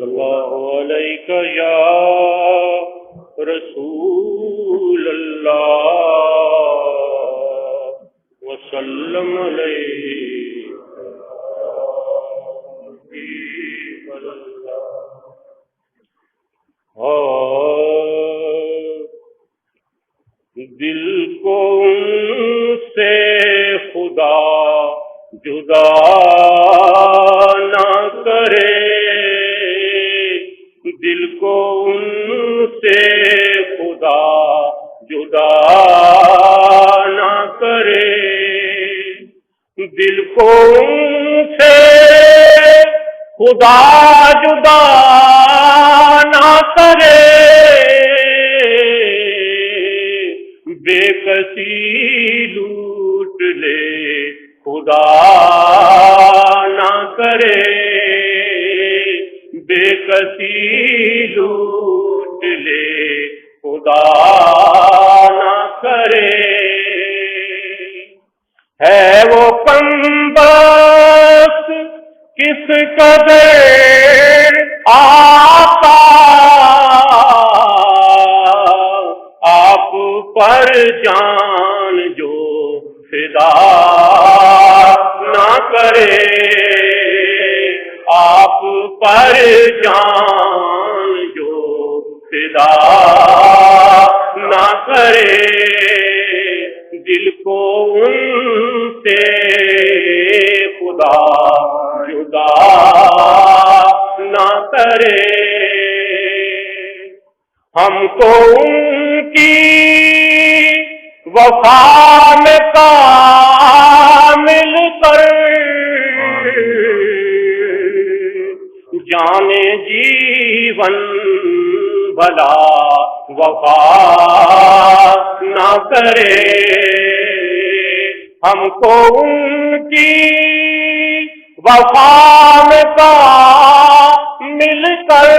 صلی اللہ علیہ یا رسول اللہ وسلم دل کو ان سے خدا جدا نہ کرے، دل کو ان سے خدا جدا نہ کرے، دل کو ان سے خدا جدا نہ کرے، بے کسی لوٹ لے خدا نہ کرے، بے کسی لوٹ لے خدا نہ کرے، ہے وہ کمبخت کس قدر آقا آپ پر جان جو فدا نہ کرے، آپ پر جان جو فدا نہ کرے، دل کو ان سے خدا جدا نہ کرے، ہم کو ان کی وفا میں کامل کر جانے جیون بھلا وفا نہ کرے، ہم کو ان کی وفا میں کامل کر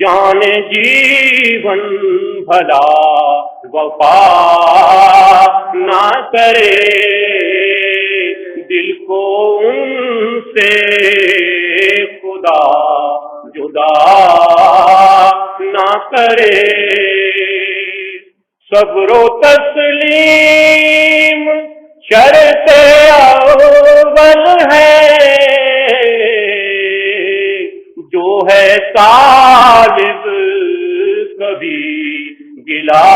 جانے جیون بھلا وفا نہ کرے، دل کو ان سے خدا جدا نہ کرے، صبر و تسلیم شرط اول ہے، جو ہے طالب کبھی گلا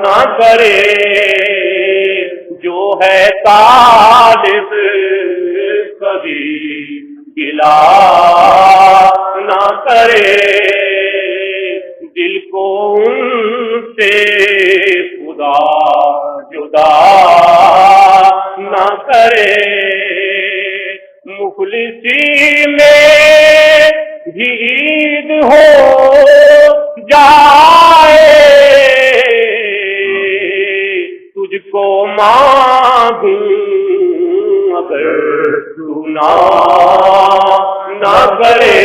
نہ کرے، جو ہے طالب کبھی گلا نہ کرے، دل کو ان سے خدا جدا نہ کرے، مخلصی میں بھی عید ہو جائے، تجھ کو مانگوں اگر تو نہ کرے،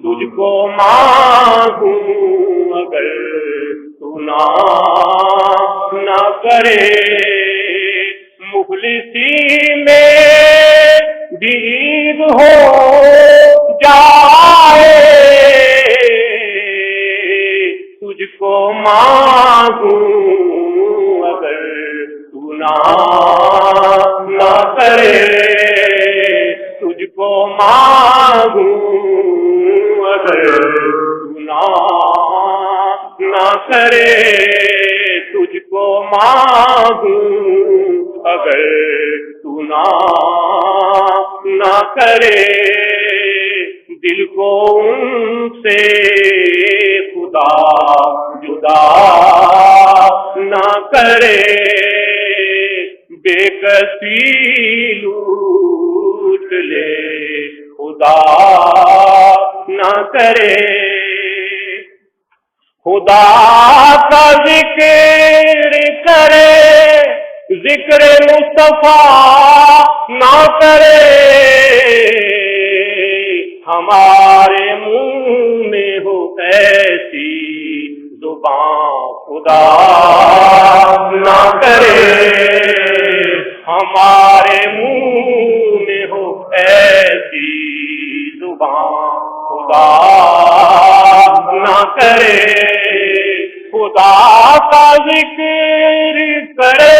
تجھ کو مانگوں اگر تو نہ کرے، مخلصی میں بھی عید ہو جائے، تجھ کو مانگوں اگر تو نہ کرے، تجھ کو مانگوں اگر تو نہ کرے، تجھ کو مانگوں اگر تو نہ کرے، دل کو ان سے خدا جدا نہ کرے، بے کسی لوٹ لے خدا نہ کرے، خدا کا ذکر کرے ذکر مصطفیٰ نہ کرے، ہمارے منہ میں ہو ایسی زبان خدا نہ کرے، ہمارے منہ میں خدا نہ کرے، خدا کا ذکر کرے،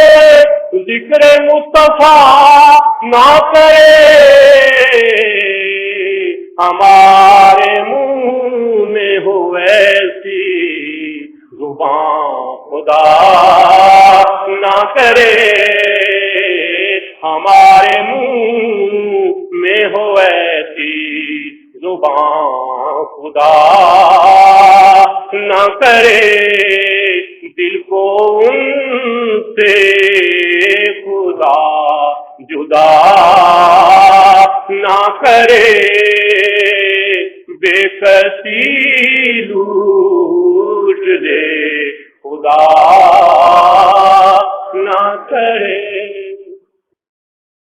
ذکر مصطفیٰ نہ کرے، ہمارے منہ میں ہو ایسی زبان خدا نہ کرے، ہمارے منہ میں ہو ایسی زبان خدا نہ کرے، دل کو ان سے خدا جدا نہ کرے، بے کسی